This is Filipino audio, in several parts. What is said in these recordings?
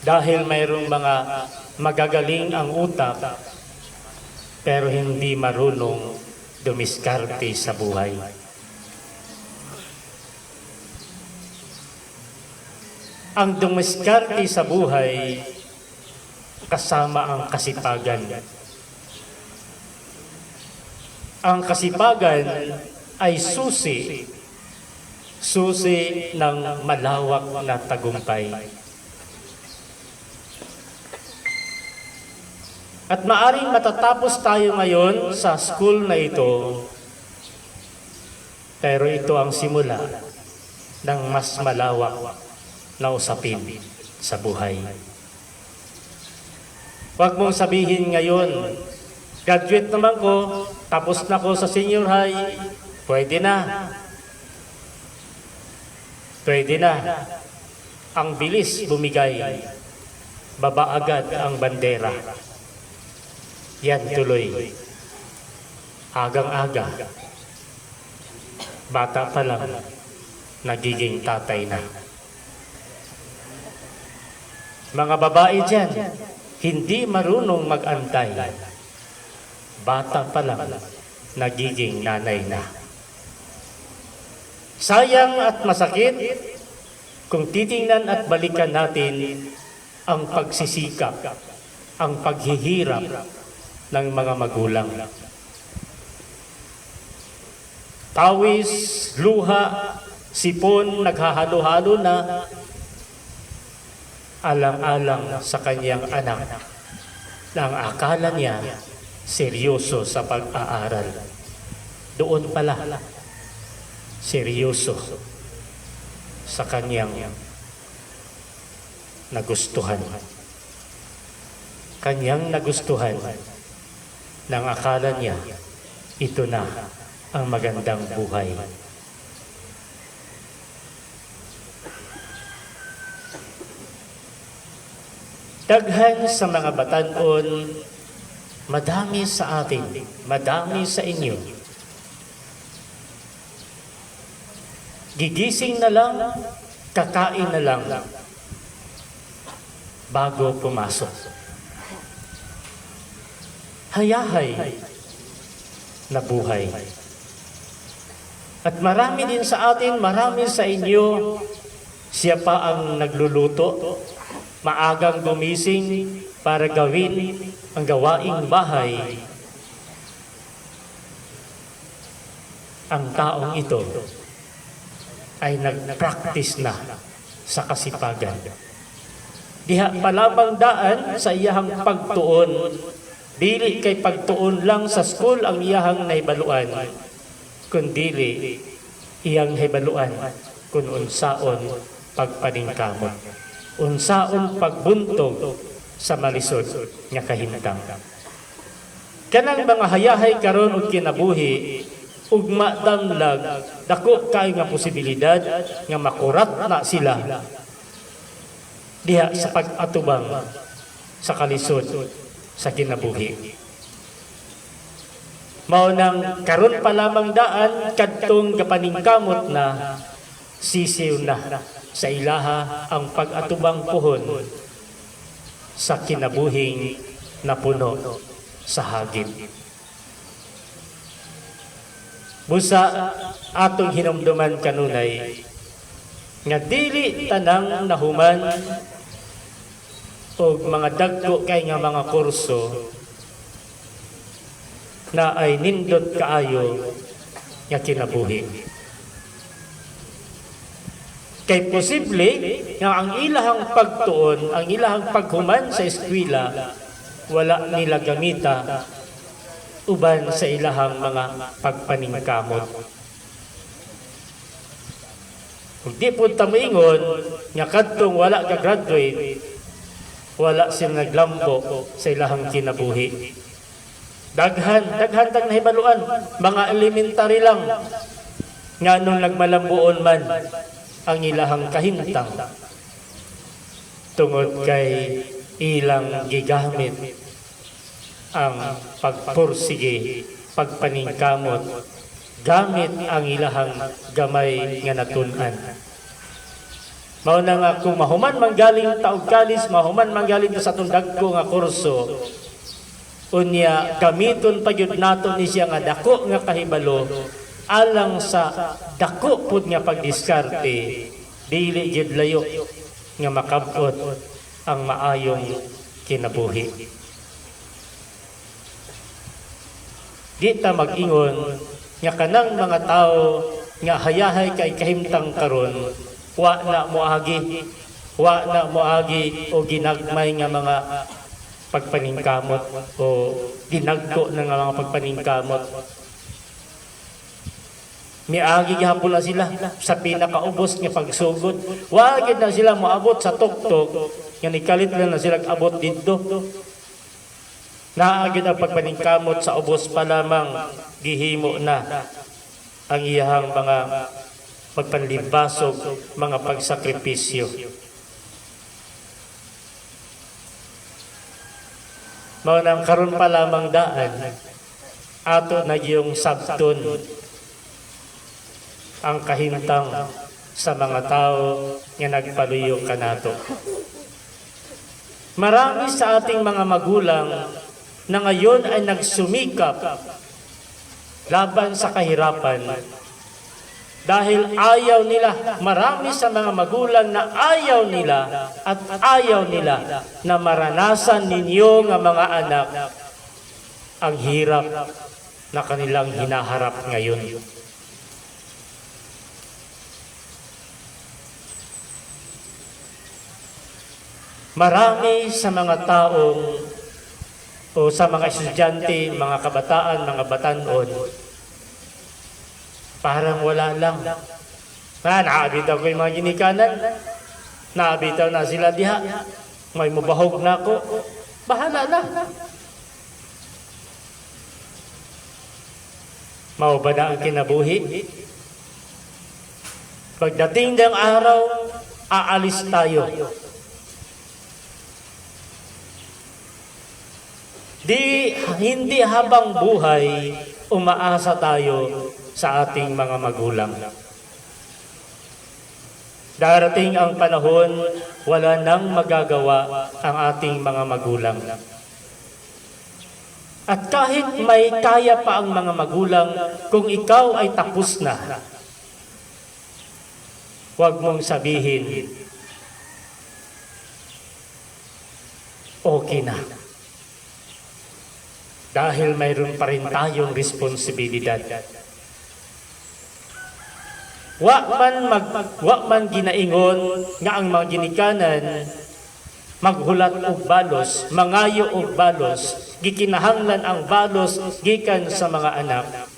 Dahil mayroong mga magagaling ang utak pero hindi marunong dumiskarte sa buhay. Ang dumiskarte sa buhay kasama ang kasipagan. Ang kasipagan ay susi ng malawak na tagumpay. At maaring matatapos tayo ngayon sa school na ito, pero ito ang simula ng mas malawak na usapin sa buhay. Huwag mong sabihin ngayon, graduate naman ko, tapos na ko sa senior high, pwede na. Pwede na. Ang bilis bumigay. Baba agad ang bandera. Yan tuloy. Agang-aga. Bata pa lang, nagiging tatay na. Mga babae dyan, hindi marunong mag-antay. Bata pa lang, nagiging nanay na. Sayang at masakit kung titingnan at balikan natin ang pagsisikap, ang paghihirap ng mga magulang. Pawis, luha, sipon, naghahalo-halo na, alang-alang sa kanyang anak na ang akala niya seryoso sa pag-aaral. Doon pala, seryoso sa kanyang nagustuhan. Kanyang nagustuhan nang akala niya ito na ang magandang buhay. Daghan sa mga batanon, madami sa atin, madami sa inyo. Gigising na lang, kakain na lang, bago pumasok. Hayahay na buhay. At marami din sa atin, marami sa inyo, siya pa ang nagluluto, maagang gumising para gawin ang gawaing bahay. Ang taong ito ay nag-practice na sa kasipagan. Diha palabang daan sa iyahang pagtuon, dili kay pagtuon lang sa school ang iyahang naibaluan, kundili iyang hibaluan kung unsaon pagpaningkamot, unsaon pagbuntog sa malisod nga kahimtang. Kanang mga hayahay karon og kinabuhi, ugma damlag, dako kay nga posibilidad nga makurat na sila diha sa pag-atubang sa kalisod sa kinabuhi. Mao nang karon pa lamang daan kadtong gapaningkamot na sisiw na sa ilaha ang pag-atubang puhon sa kinabuhing napuno sa hagit. Busa atong hinumduman kanunay nga dili tanang nahuman og mga dagko kay nga mga kurso na ay nindot kaayo nga kinabuhi. Kay posible nga ang ilahang pagtuon, ang ilahang paghuman sa eskwela, wala nila gamita uban sa ilahang mga pagpaningkamot. Kung di po tamingon, nga kadtong wala ka graduate, wala sila naglambo sa ilahang kinabuhi. Daghan tag nahibaluan, mga elementary lang, nga nung nagmalambuon man ang ilahang kahimtang, tungod kay ilang gigamit ang pagpursige, pagpaningkamot, gamit ang ilahang gamay nga natun-an Mao na nga kung mahuman manggaling taog kalis, mahuman manggaling sa atong dagko nga kurso, unya gamiton pa gyud nato ni siya nga dako nga kahibalo alang sa dako pud nga pagdiskarte, dili gyud layo nga makab-ot ang maayong kinabuhi. Di ta mag-ingon nga kanang mga tao nga hayahay kay kahimtang karon, wa na moagi o ginagmay nga mga pagpaningkamot o ginagko ng mga pagpaningkamot. Miagi gihapon na sila sa pinakaubos nga pagsugod. Wa gid na sila moabot sa tuktok nga nikalit na sila abot didto. Naa gid ang pagpaningkamot sa ubos pa lamang gihimo na ang iyahang mga pagpanlibasog, mga pagsakripisyo. Mao nang karon pa lamang daan ato na yung sabton ang kahintang sa mga tao nga nagpaluyo kanato. Marami sa ating mga magulang na ngayon ay nagsumikap laban sa kahirapan dahil ayaw nila, marami sa mga magulang na ayaw nila na maranasan ninyo nga mga anak ang hirap na kanilang hinaharap ngayon. Marami sa mga taong o sa mga estudyante, mga kabataan, mga batanon, parang wala lang. Naabitaw ko yung mga ginikanan. Naabitaw na sila diha. May mubahog na ako. Bahala na. Mao ba na ang kinabuhi? Pagdating ng araw, aalis tayo. Hindi habang buhay, umaasa tayo sa ating mga magulang. Darating ang panahon, wala nang magagawa ang ating mga magulang. At kahit may kaya pa ang mga magulang, kung ikaw ay tapos na, huwag mong sabihin, okay na. Dahil mayroon pa rin tayong responsibilidad. Wa man ginaingon nga ang mga ginikanan maghulat og balos, mangayo og balos, gikinahanglan ang balos gikan sa mga anak.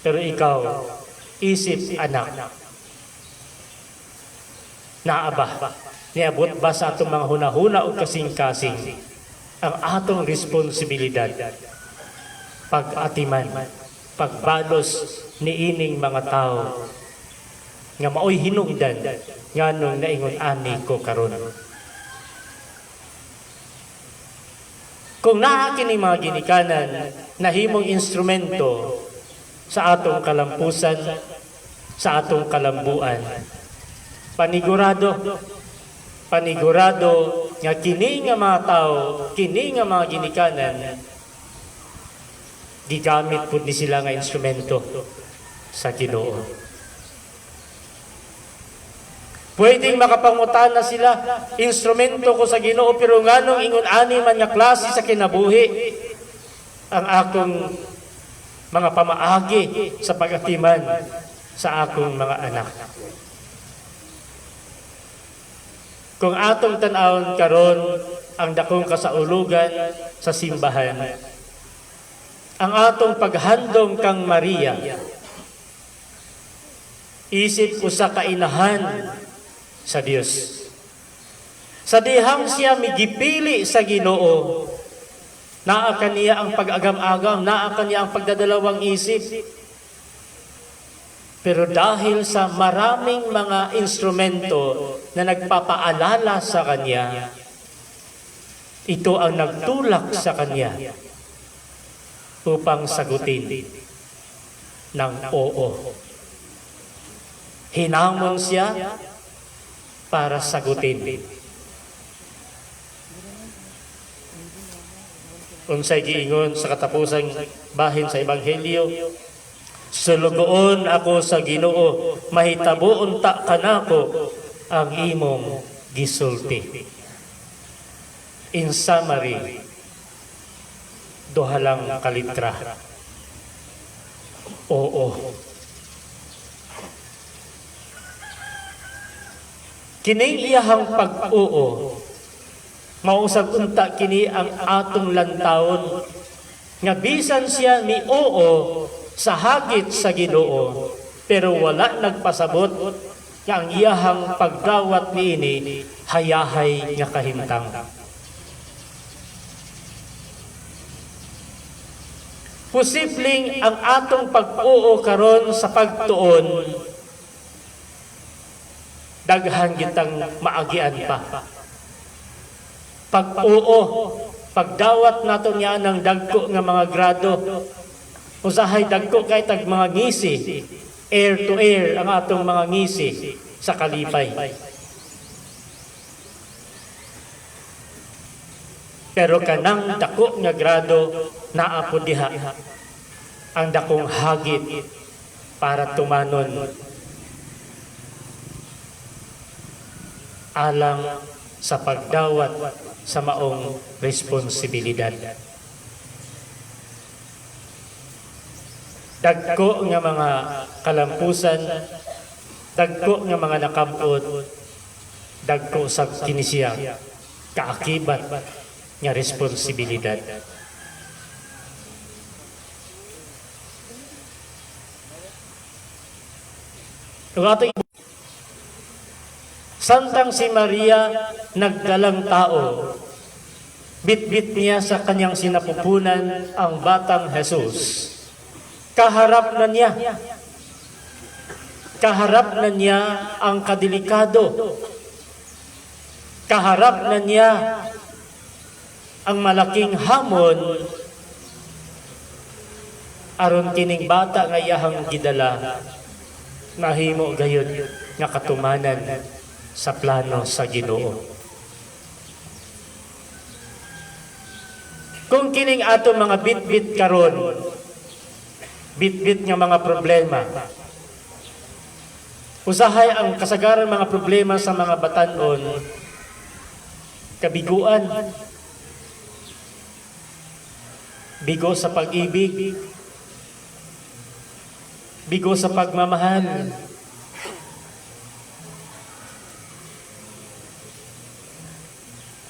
Pero ikaw, isip anak. Naaba, niabot ba sa atong mga hunahuna o kasing-kasing ang atong responsibilidad, pag-atiman, pagbalos ni ining mga tao nga maoy hinungdan nganong naingon ani ko karon. Kung naa kini mga ginikanan nahimong instrumento sa atong kalampusan, sa atong kalambuan, panigurado nga kini nga mga tao, kini nga mga ginikanan, gigamit pud ni sila nga instrumento sa Ginoo. Pwedeng makapangutan na sila, instrumento ko sa Ginoo, pero nganong ingon ani man nga klase sa kinabuhi ang akong mga pamaagi sa pag-atiman sa akong mga anak. Kung atong tan-awon karon ang dakong kasaulugan sa simbahan, ang atong paghandom kang Maria, isip usa ka inahan sa Dios. Sa dihang siya migipili sa Ginoo, naa kaniya ang pag-agam-agam, naa kaniya ang pagdadalawang isip. Pero dahil sa maraming mga instrumento na nagpapaalala sa kanya, ito ang nagtulak sa kanya upang sagutin ng oo. Hinamon siya para sagutin. Unsay giingon sa katapusang bahin sa Ebanghelyo, sulugoon ako sa Ginoo, mahitabo unta kanako ang imong gisulti. In summary, duha lang kalitra. Oo. Kining iyahang pag-oo, mausag unta kini ang atong lantawon nga bisan siya ni oo sa hagit sa Ginoo, pero wala nagpasabot nga ang iyahang pagdawat niini hayahay nga kahimtang. Posibleng ang atong pag-oo karon sa pagtuon daghan gitang maagian pa. Pag-oo, pagdawat nato niya ng dagko nga mga grado, usahay dagko kay tag mga ngisi, air to air ang atong mga ngisi sa kalipay. Pero kanang dako nga grado naa po diha ang dakong hagit para tumanon alang sa pagdawat sa maong responsibilidad. Dagko nga mga kalampusan, dagko nga mga nakabot, dagko sa kinisiya, kaakibat nga responsibilidad. Santang si Maria nagdalang tao, bit-bit niya sa kanyang sinapupunan ang batang Jesus. Kaharap na niya ang kadelikado. Kaharap na niya ang malaking hamon aron kining bata nga iyahang gidala mahimo gayud nga katumanan sa plano sa Ginoo. Kung kining ato mga bit-bit karon, bit-bit nga mga problema, usahay ang kasagaran mga problema sa mga batan-on, kabiguan, bigo sa pag-ibig, bigo sa pagmamahal,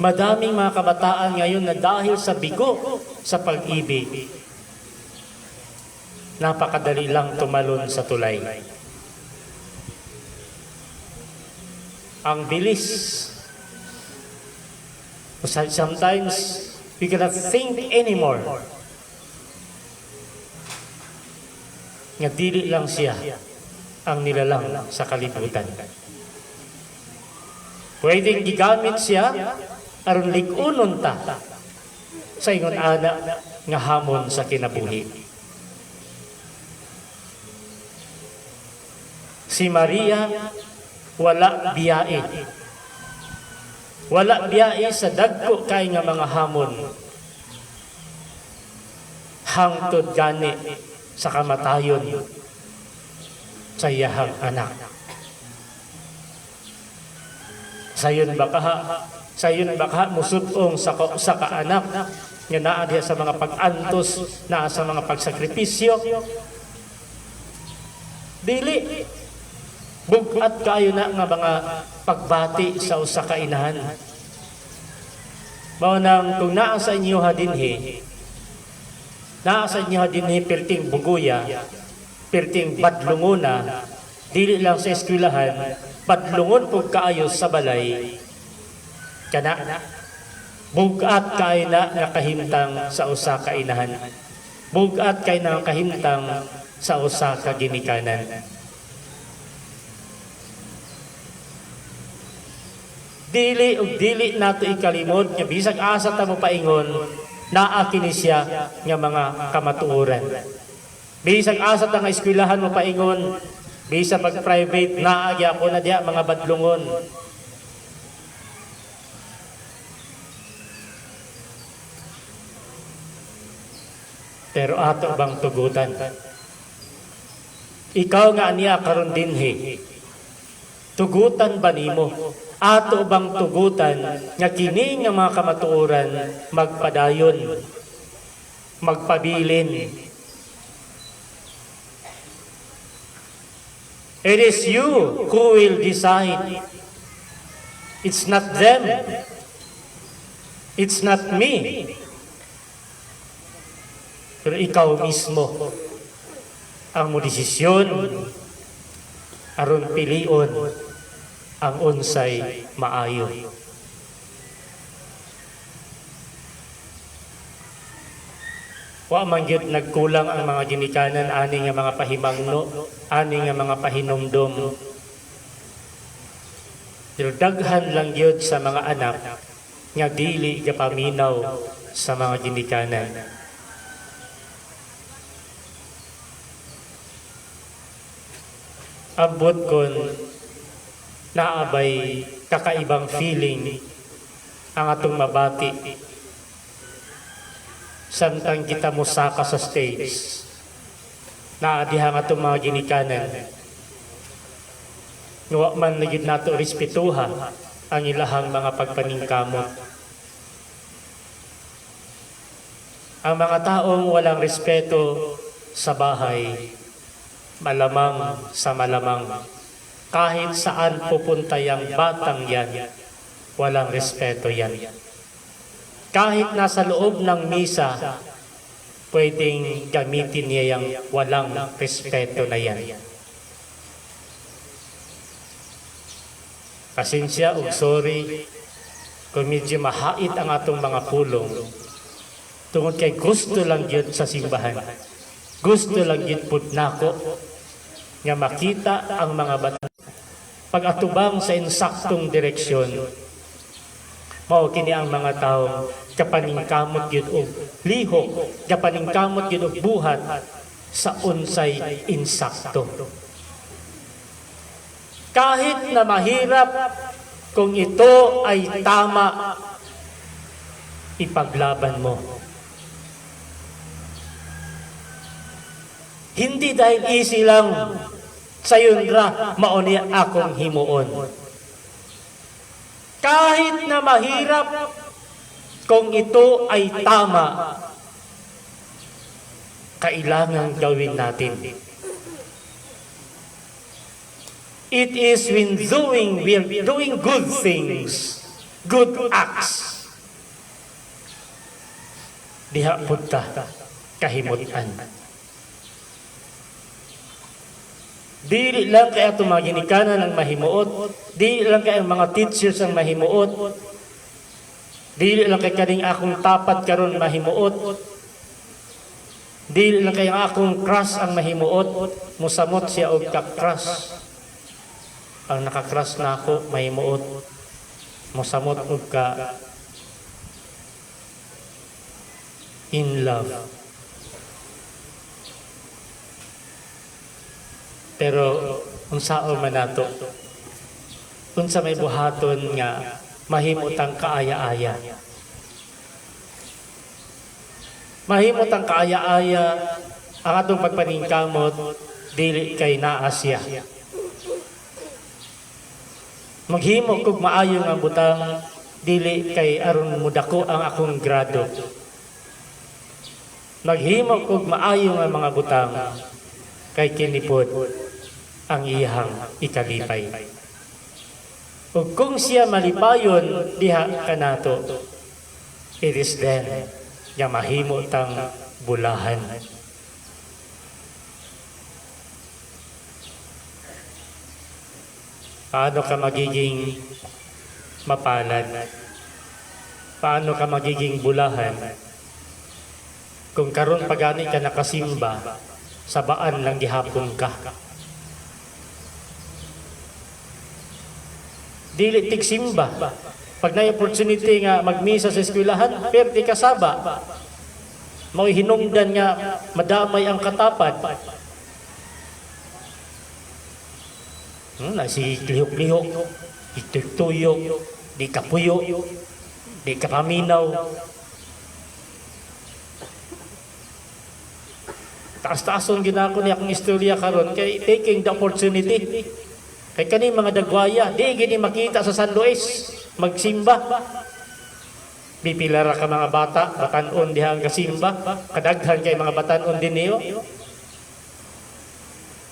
madaming mga kabataan ngayon na dahil sa bigo sa pag-ibig, napakadali lang tumalon sa tulay. Ang bilis. Sometimes, we cannot think anymore. Nga dili lang siya ang nilalang sa kalibutan. Pwedeng gigamit siya aron lig-unon ta sa ingon ana nga hamon sa kinabuhi. Si Maria wala biyae. Wala biyae sa dagko kay nga mga hamon. Hangtod gani sa kamatayon sa iyahang anak. Sayon baka musutong sa kaanak nga naa diha sa mga pag-antos, naa sa mga pagsakripisyo. Dili bugat kayo na nga mga pagbati sa usa ka inahan. Mao nang kung naa sa inyo dinhi, naa sa inyo dinhi perting buguya, perting badlungona, dili lang sa eskwelahan, badlungon pug kaayo sa balay. Kana bugat kay na nga kahimtang sa usa ka inahan. Bugat kay na kahimtang sa usa ka ginikanan. Dili nato ikalimod nga bisag asa ta mo paingon naa kini siya nga mga kamatuoran. Bisag asa ta nga eskwelahan mo paingon, bisag pag private naa gyapon na diha mga badlungon. Pero ato bang tugutan? Ikaw nga niya karon dinhi. Tugutan ba nimo? Ato bang tugutan nga kini nga mga kamatuoran magpadayon, magpabilin? It is you who will decide. It's not them. It's not me. Pero ikaw mismo ang mo desisyon aron pilion ang unsay maayo. Wa man gyud nagkulang ang mga ginikanan ani nga mga pahimangno, ani nga mga pahinumdom. Pero daghan lang gyud sa mga anak nga dili gapaminaw sa mga ginikanan. Abot kon naabay kakaibang feeling ang atong mabati samtang kita musaka sa stage naadihang atong mga ginikanan nga man nagyud nato respetuha ang ilahang mga pagpaningkamot. Ang mga taong walang respeto sa bahay, malamang sa malamang, kahit saan pupunta yung batang yan, walang respeto yan. Kahit nasa loob ng misa, pwedeng gamitin niya yung walang respeto na yan. Pasensya o sorry kung medyo mahait ang atong mga pulong tungod kay gusto lang yun sa simbahan. Gusto lang yun pud nako nga makita ang mga bata pag-atubang sa insaktong direksyon. Mao kini ang mga tawo kapaningkamot gyud og lihok, kapaningkamot gyud og buhat sa unsay insakto. Kahit na mahirap, kung ito ay tama, ipaglaban mo. Hindi dahil easy lang sayon ra mao ni akong himuon. Kahit na mahirap, kung ito ay tama, kailangan gawin natin. It is when we're doing good things, good acts, diha punta kahimutan. Dili lang kay ato mga ginikanan ang mahimuot, dili lang kay ang mga teachers ang mahimuot, dili lang kay kaning akong tapat karon mahimuot, dili lang kay ang akong crush ang mahimuot, musamot siya og ka-crush. Ang naka-crush na ako mahimuot, musamot og ka in love. Pero unsao man nato, unsa may buhaton nga mahimot ang kaaya-aya. Mahimot ang kaaya-aya ang atong pagpaningkamot dili kay naa siya. Maghimo kog maayo nga butang dili kay aron mudako ang akong grado. Maghimo kog maayo nga mga butang kay kinipod ang iyang ikalipay. Ug kung siya malipayon diha kanato, it is then nga mahimo tang bulahan. Paano ka magiging mapalad? Paano ka magiging bulahan? Kung karon pagani ka nakasimba, sabaan lang gihapon ka. Dili tigsimba. Pag na opportunity nga magmisa sa eskwelahan, perti ka saba. Mao hinungdan nga madamay ang katapad. Na si lihok-lihok, ituyok, di kapuyo, di kapaminaw. Taas-taason ginako niya akong istorya karon kay taking the opportunity. Kay kani mga dagwaya, di gini makita sa San Luis magsimba. Bipilara ka mga bata, batanon diha ang kasimba, kadaghan kay mga batanon din niyo.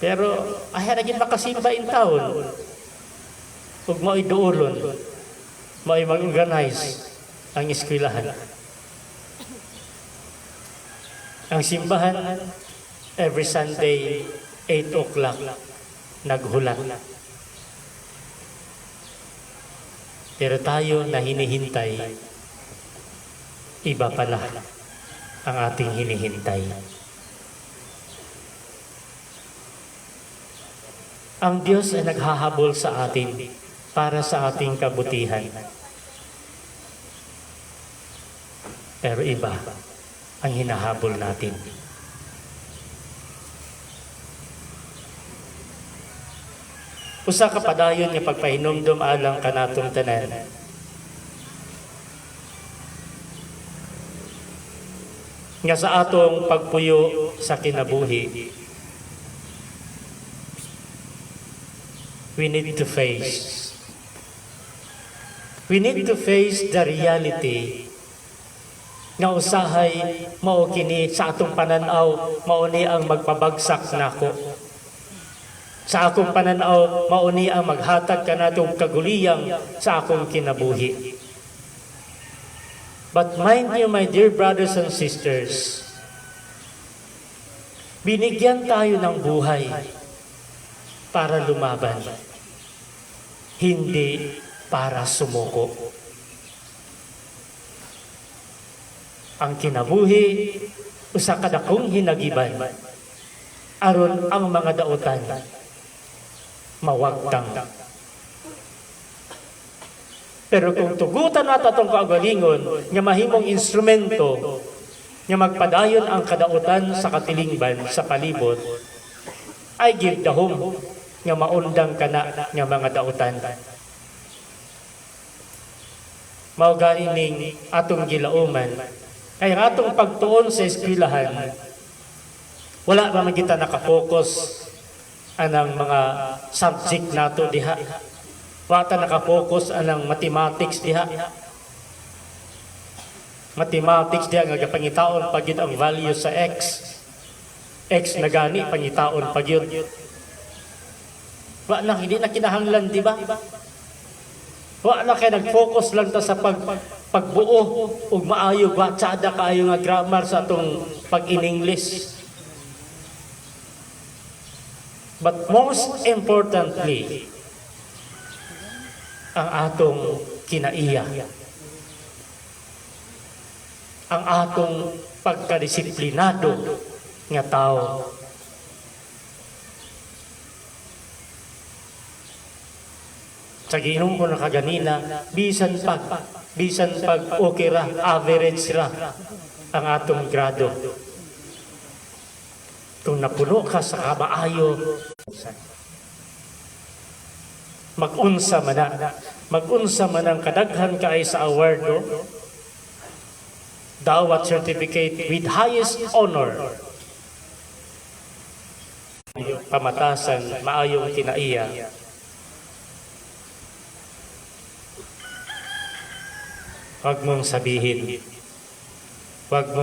Pero ay naging makasimba in town. Ug mo iduolon, mo mag-organize ang eskwelahan. Ang simbahan every Sunday 8 o'clock naghulat. Pero tayo na hinihintay, iba pala ang ating hinihintay. Ang Diyos ay naghahabol sa atin para sa ating kabutihan. Pero iba ang hinahabol natin. Usa ka padayon nga pagpahinumdum alang kanatong tanan. Nga sa atong pagpuyo sa kinabuhi, we need to face the reality nga usahay mao kini sa atong pananaw, mao ni ang magpabagsak nako. Sa akong pananaw, mao ni ang maghatag kanatong kaguliyang sa akong kinabuhi. But mind you, my dear brothers and sisters, binigyan tayo ng buhay para lumaban, hindi para sumuko. Ang kinabuhi, usa ka dakong hinagiban, aron ang mga daotan mawagtang. Pero kung tugutan nato itong kaugalingon nga mahimong instrumento nga magpadayon ang kadautan sa katilingban sa palibot, ay give dahom nga maundang kana nga mga dautan. Mao ganing atong gilauman kay ang atong pagtuon sa eskwelahan, wala pa man kita nakapokus anang mga subject nato diha. Wata nakapokus anang mathematics diha. Mathematics diha nga pangitaon pag yun ang value sa x. X na gani pangitaon pag yun. Wa na hindi na kinahanglan, di ba? Wa na kay nag-focus lang ta sa pagbuo ug maayo batsada kaayo nga grammar sa atong pag-in-English. But most importantly, ang atong kinaiya, ang atong pagkadisiplinado nga tao. Sa giinom ko na kaganina, bisan pag okay ra, average ra ang atong grado. Kung napuno ka sa kamaayo, mag-unsa man ang kadaghan kaay sa award, dawat certificate with highest honor. Pamatasan, maayong kinaiya. Huwag mong sabihin, huwag mong